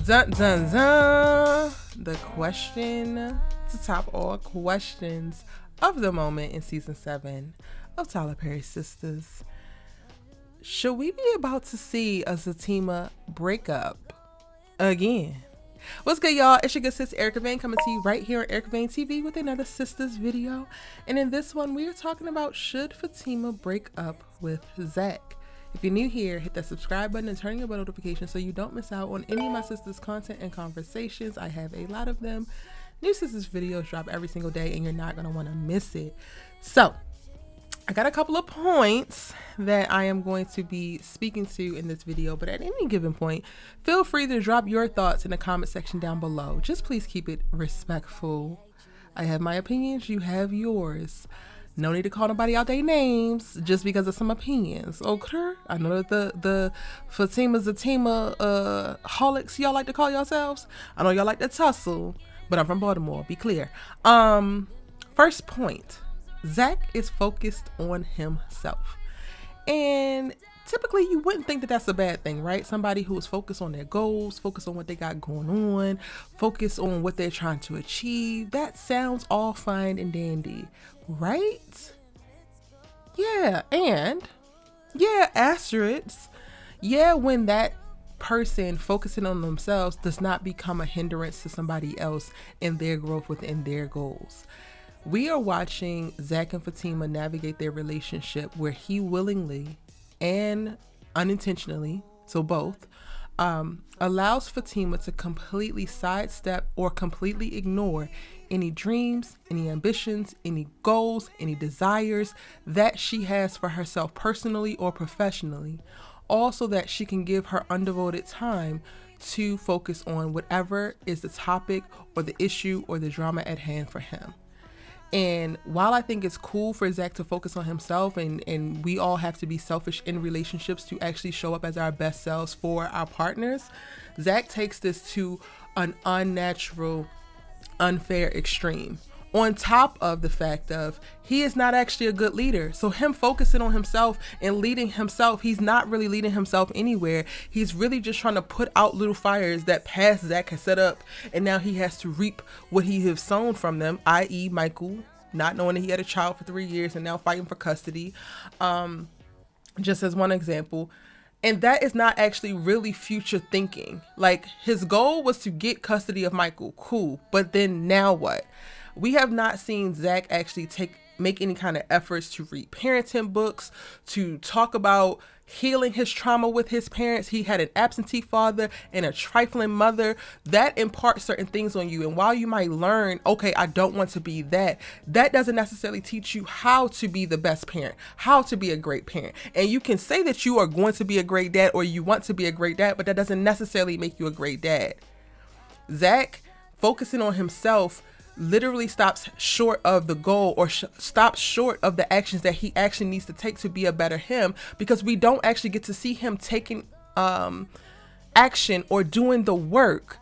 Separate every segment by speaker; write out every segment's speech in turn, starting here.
Speaker 1: Dun dun dun. The question to top all questions of the moment in season 7 of Tyler Perry's Sistas. Should we be about to see a ZATIMA breakup again? What's good, y'all? It's your good sis Erica Vane coming to you right here on Erica Vane TV with another Sistas video. And in this one, we are talking about should Fatima break up with Zack. If you're new here, hit that subscribe button and turn your bell notifications so you don't miss out on any of my sisters' content and conversations. I have a lot of them. New sisters videos drop every single day and you're not going to want to miss it. So, I got a couple of points that I am going to be speaking to in this video, but at any given point, feel free to drop your thoughts in the comment section down below. Just please keep it respectful. I have my opinions, you have yours. No need to call nobody out their names just because of some opinions, okay? I know that the Fatima, ZATIMA, holics y'all like to call yourselves. I know y'all like to tussle, but I'm from Baltimore, be clear. First point, Zack is focused on himself. And typically you wouldn't think that that's a bad thing, right? Somebody who is focused on their goals, focused on what they got going on, focused on what they're trying to achieve. That sounds all fine and dandy, right? Yeah, and yeah, asterisks. Yeah, when that person focusing on themselves does not become a hindrance to somebody else in their growth within their goals. We are watching Zack and Fatima navigate their relationship where he willingly and unintentionally, so both, allows Fatima to completely sidestep or completely ignore any dreams, any ambitions, any goals, any desires that she has for herself personally or professionally, also that she can give her undevoted time to focus on whatever is the topic or the issue or the drama at hand for him. And while I think it's cool for Zack to focus on himself and we all have to be selfish in relationships to actually show up as our best selves for our partners, Zack takes this to an unnatural, unfair extreme. On top of the fact of he is not actually a good leader. So him focusing on himself and leading himself, he's not really leading himself anywhere. He's really just trying to put out little fires that past Zack has set up. And now he has to reap what he has sown from them, i.e. Michael, not knowing that he had a child for 3 years and now fighting for custody. Just as one example. And that is not actually really future thinking. Like his goal was to get custody of Michael. Cool. But then now what? We have not seen Zack actually make any kind of efforts to read parenting books, to talk about healing his trauma with his parents. He had an absentee father and a trifling mother. That imparts certain things on you. And while you might learn, okay, I don't want to be that, that doesn't necessarily teach you how to be the best parent, how to be a great parent. And you can say that you are going to be a great dad or you want to be a great dad, but that doesn't necessarily make you a great dad. Zack focusing on himself literally stops short of the goal or stops short of the actions that he actually needs to take to be a better him, because we don't actually get to see him taking action or doing the work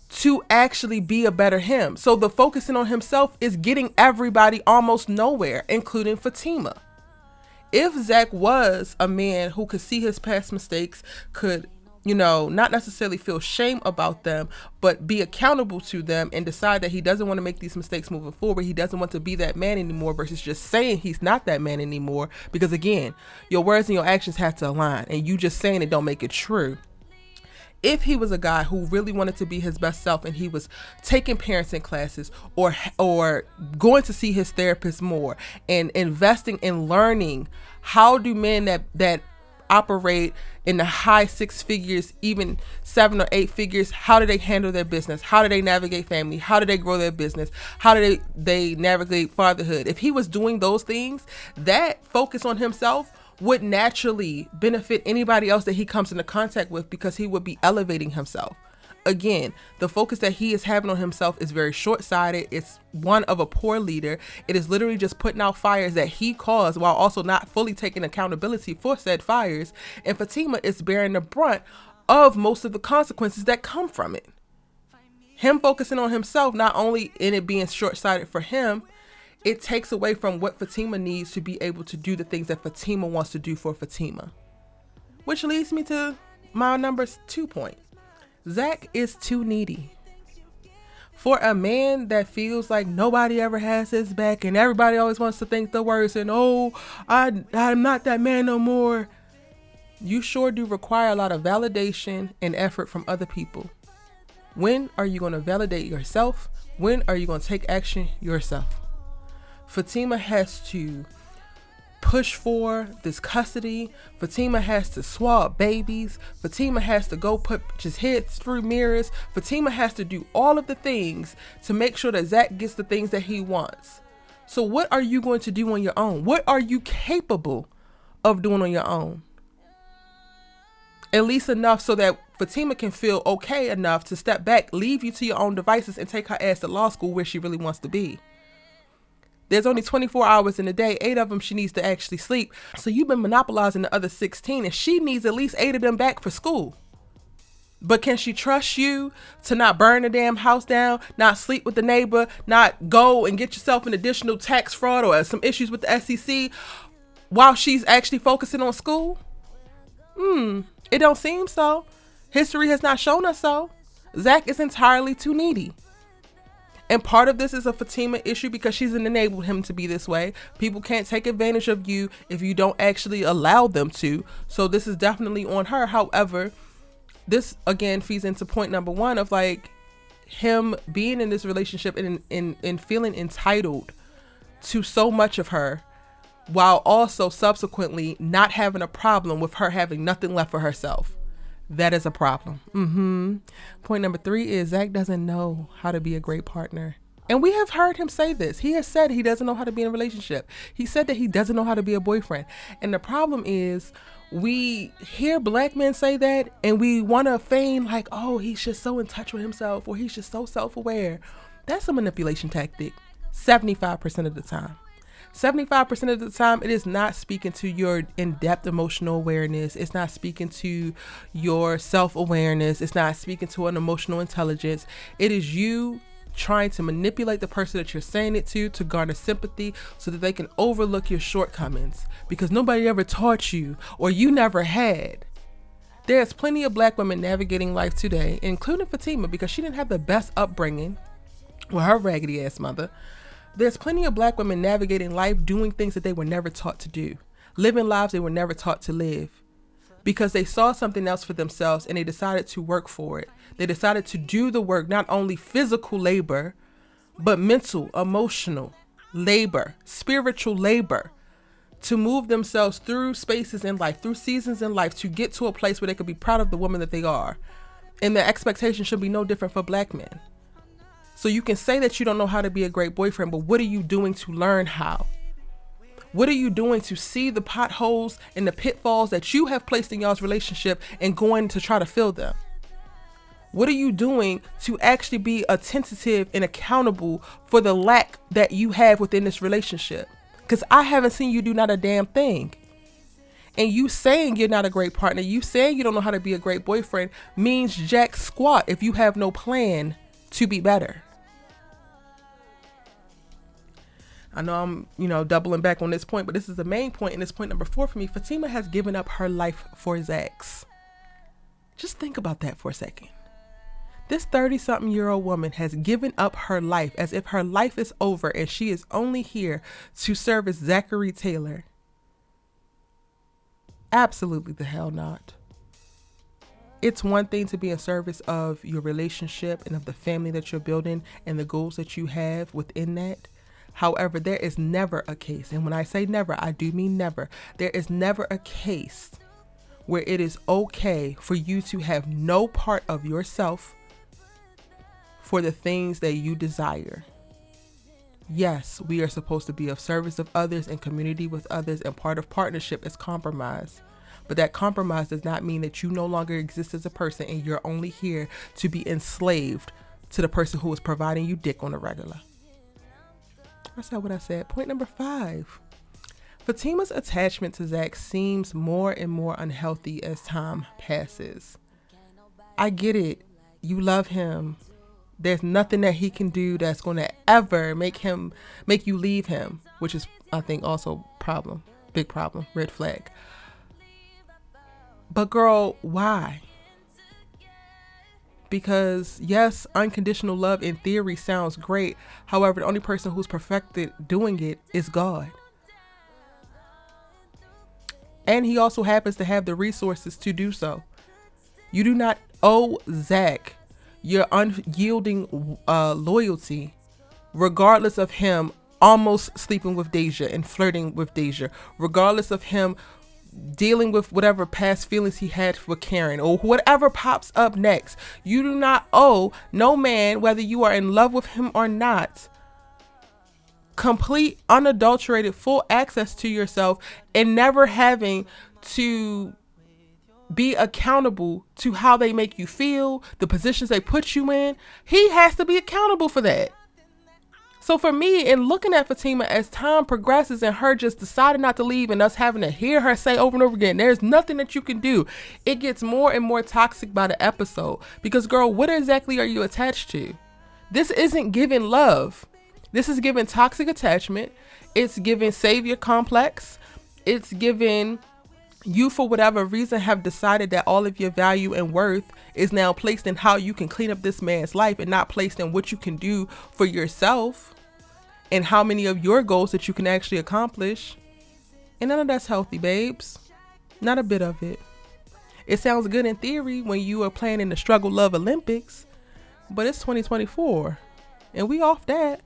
Speaker 1: to actually be a better him. So the focusing on himself is getting everybody almost nowhere, including Fatima. If Zack was a man who could see his past mistakes, could not necessarily feel shame about them, but be accountable to them and decide that he doesn't want to make these mistakes moving forward. He doesn't want to be that man anymore versus just saying he's not that man anymore. Because again, your words and your actions have to align, and you just saying it don't make it true. If he was a guy who really wanted to be his best self and he was taking parenting classes or going to see his therapist more and investing in learning how do men that operate in the high 6 figures, even 7 or 8 figures, how do they handle their business? How do they navigate family? How do they grow their business? How do they navigate fatherhood? If he was doing those things, that focus on himself would naturally benefit anybody else that he comes into contact with, because he would be elevating himself. Again, the focus that he is having on himself is very short-sighted. It's one of a poor leader. It is literally just putting out fires that he caused while also not fully taking accountability for said fires. And Fatima is bearing the brunt of most of the consequences that come from it. Him focusing on himself, not only in it being short-sighted for him, it takes away from what Fatima needs to be able to do the things that Fatima wants to do for Fatima. Which leads me to my number 2 point. Zack is too needy. For a man that feels like nobody ever has his back and everybody always wants to think the worst and, oh, I'm not that man no more. You sure do require a lot of validation and effort from other people. When are you going to validate yourself? When are you going to take action yourself? Fatima has to push for this custody. Fatima has to swab babies. Fatima has to go put his heads through mirrors. Fatima has to do all of the things to make sure that Zack gets the things that he wants. So what are you going to do on your own? What are you capable of doing on your own? At least enough so that Fatima can feel okay enough to step back, leave you to your own devices, and take her ass to law school where she really wants to be. There's only 24 hours in a day. 8 of them she needs to actually sleep. So you've been monopolizing the other 16, and she needs at least 8 of them back for school. But can she trust you to not burn the damn house down, not sleep with the neighbor, not go and get yourself an additional tax fraud or some issues with the SEC while she's actually focusing on school? It don't seem so. History has not shown us so. Zack is entirely too needy. And part of this is a Fatima issue because she's enabled him to be this way. People can't take advantage of you if you don't actually allow them to. So this is definitely on her. However, this again feeds into point number 1 of like him being in this relationship and feeling entitled to so much of her, while also subsequently not having a problem with her having nothing left for herself. That is a problem. Point number 3 is Zack doesn't know how to be a great partner. And we have heard him say this. He has said he doesn't know how to be in a relationship. He said that he doesn't know how to be a boyfriend. And the problem is we hear black men say that and we want to feign like, oh, he's just so in touch with himself or he's just so self-aware. That's a manipulation tactic 75% of the time. 75% of the time, it is not speaking to your in-depth emotional awareness. It's not speaking to your self-awareness. It's not speaking to an emotional intelligence. It is you trying to manipulate the person that you're saying it to garner sympathy so that they can overlook your shortcomings because nobody ever taught you or you never had. There's plenty of black women navigating life today, including Fatima, because she didn't have the best upbringing with her raggedy ass mother. There's plenty of black women navigating life, doing things that they were never taught to do, living lives they were never taught to live, because they saw something else for themselves and they decided to work for it. They decided to do the work, not only physical labor, but mental, emotional labor, spiritual labor, to move themselves through spaces in life, through seasons in life, to get to a place where they could be proud of the woman that they are. And the expectation should be no different for black men. So you can say that you don't know how to be a great boyfriend, but what are you doing to learn how? What are you doing to see the potholes and the pitfalls that you have placed in y'all's relationship and going to try to fill them? What are you doing to actually be attentive and accountable for the lack that you have within this relationship? Because I haven't seen you do not a damn thing. And you saying you're not a great partner, you saying you don't know how to be a great boyfriend means jack squat if you have no plan to be better. I know I'm, doubling back on this point, but this is the main point, and it's point number 4 for me. Fatima has given up her life for Zack's. Just think about that for a second. This 30-something-year-old woman has given up her life as if her life is over and she is only here to service Zachary Taylor. Absolutely the hell not. It's one thing to be in service of your relationship and of the family that you're building and the goals that you have within that. However, there is never a case, and when I say never, I do mean never. There is never a case where it is okay for you to have no part of yourself for the things that you desire. Yes, we are supposed to be of service of others and community with others, and part of partnership is compromise. But that compromise does not mean that you no longer exist as a person and you're only here to be enslaved to the person who is providing you dick on a regular. That's not what I said. Point number 5. Fatima's attachment to Zack seems more and more unhealthy as time passes. I get it. You love him. There's nothing that he can do that's going to ever make you leave him, which is, I think, also problem. Big problem. Red flag. But girl, why? because yes, unconditional love in theory sounds great. However, the only person who's perfected doing it is God. And he also happens to have the resources to do so. You do not owe Zack your unyielding loyalty, regardless of him almost sleeping with Deja and flirting with Deja, regardless of him dealing with whatever past feelings he had for Karen or whatever pops up next. You do not owe no man, whether you are in love with him or not, complete, unadulterated, full access to yourself and never having to be accountable to how they make you feel, the positions they put you in. He has to be accountable for that. So for me, in looking at Fatima as time progresses and her just deciding not to leave and us having to hear her say over and over again, there's nothing that you can do, it gets more and more toxic by the episode. Because girl, what exactly are you attached to? This isn't giving love. This is giving toxic attachment. It's giving savior complex. It's giving you, for whatever reason, have decided that all of your value and worth is now placed in how you can clean up this man's life and not placed in what you can do for yourself and how many of your goals that you can actually accomplish. And none of that's healthy, babes. Not a bit of it. It sounds good in theory when you are playing in the struggle love Olympics, but it's 2024 and we off that.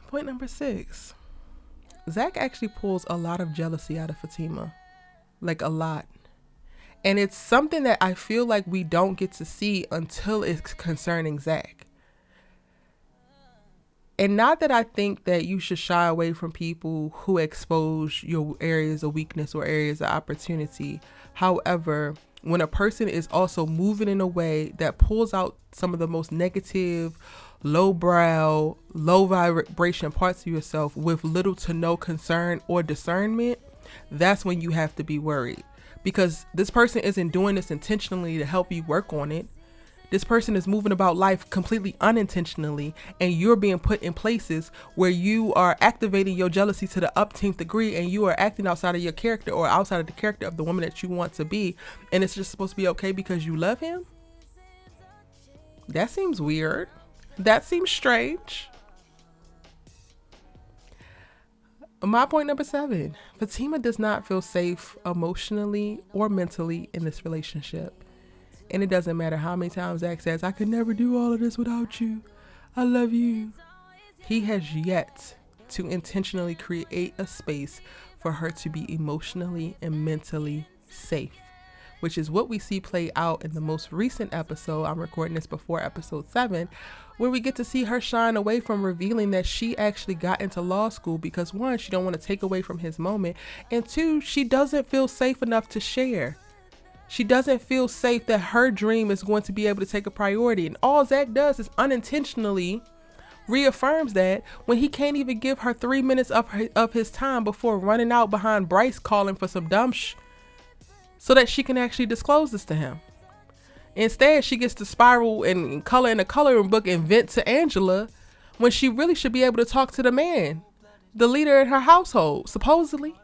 Speaker 1: Point number 6. Zack actually pulls a lot of jealousy out of Fatima, like a lot. And it's something that I feel like we don't get to see until it's concerning Zack. And not that I think that you should shy away from people who expose your areas of weakness or areas of opportunity. However, when a person is also moving in a way that pulls out some of the most negative, lowbrow, low vibration parts of yourself with little to no concern or discernment, that's when you have to be worried, because this person isn't doing this intentionally to help you work on it. This person is moving about life completely unintentionally, and you're being put in places where you are activating your jealousy to the upteenth degree, and you are acting outside of your character or outside of the character of the woman that you want to be, and it's just supposed to be okay because you love him. That seems weird. That seems strange. My point number 7, Fatima does not feel safe emotionally or mentally in this relationship. And it doesn't matter how many times Zack says, I could never do all of this without you. I love you. He has yet to intentionally create a space for her to be emotionally and mentally safe, which is what we see play out in the most recent episode. I'm recording this before episode 7, where we get to see her shine away from revealing that she actually got into law school because 1, she don't want to take away from his moment, and 2, she doesn't feel safe enough to share. She doesn't feel safe that her dream is going to be able to take a priority. And all Zack does is unintentionally reaffirms that when he can't even give her 3 minutes of his time before running out behind Bryce calling for some dumb so that she can actually disclose this to him. Instead, she gets to spiral and color in a coloring book and vent to Angela when she really should be able to talk to the man, the leader in her household, supposedly.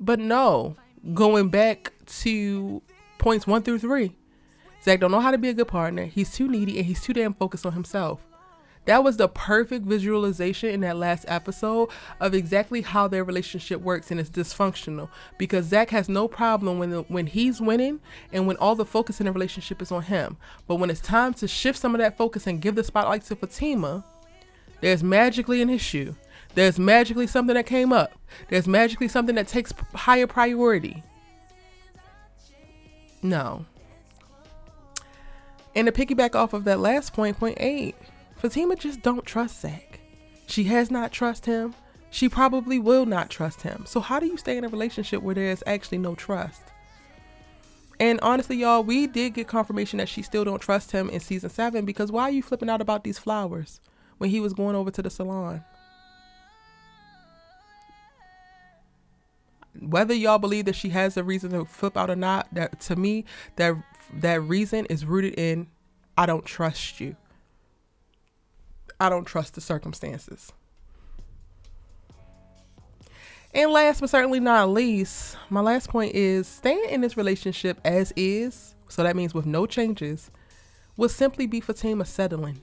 Speaker 1: But no, going back to points 1 through 3, Zack don't know how to be a good partner. He's too needy and he's too damn focused on himself. That was the perfect visualization in that last episode of exactly how their relationship works, and it's dysfunctional because Zack has no problem when he's winning and when all the focus in the relationship is on him. But when it's time to shift some of that focus and give the spotlight to Fatima, there's magically an issue. There's magically something that came up. There's magically something that takes higher priority. No. And to piggyback off of that last point, point 8, Fatima just don't trust Zack. She has not trust him. She probably will not trust him. So how do you stay in a relationship where there's actually no trust? And honestly, y'all, we did get confirmation that she still don't trust him in season 7, because why are you flipping out about these flowers when he was going over to the salon? Whether y'all believe that she has a reason to flip out or not, that to me, that reason is rooted in, I don't trust you. I don't trust the circumstances. And last but certainly not least, my last point is staying in this relationship as is so that means with no changes, would simply be Fatima settling.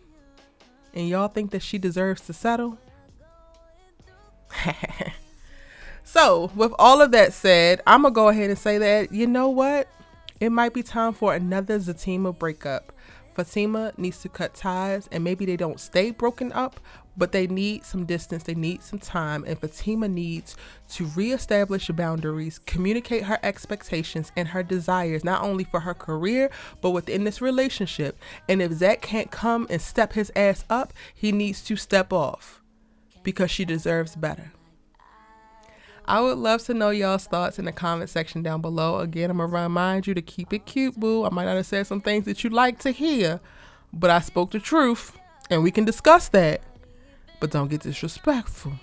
Speaker 1: And y'all think that she deserves to settle? So with all of that said, I'm gonna go ahead and say that, you know what? It might be time for another ZATIMA breakup. Fatima needs to cut ties, and maybe they don't stay broken up, but they need some distance, they need some time, and Fatima needs to reestablish boundaries, communicate her expectations and her desires, not only for her career, but within this relationship. And if Zack can't come and step his ass up, he needs to step off, because she deserves better. I would love to know y'all's thoughts in the comment section down below. Again, I'm going to remind you to keep it cute, boo. I might not have said some things that you like to hear, but I spoke the truth, and we can discuss that. But don't get disrespectful.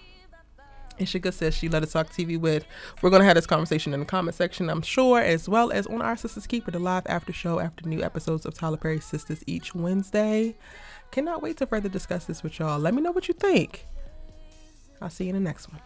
Speaker 1: And Sugar says she let us talk TV with. We're going to have this conversation in the comment section, I'm sure, as well as on our Sistas Keeper, the live after show after new episodes of Tyler Perry's Sistas each Wednesday. Cannot wait to further discuss this with y'all. Let me know what you think. I'll see you in the next one.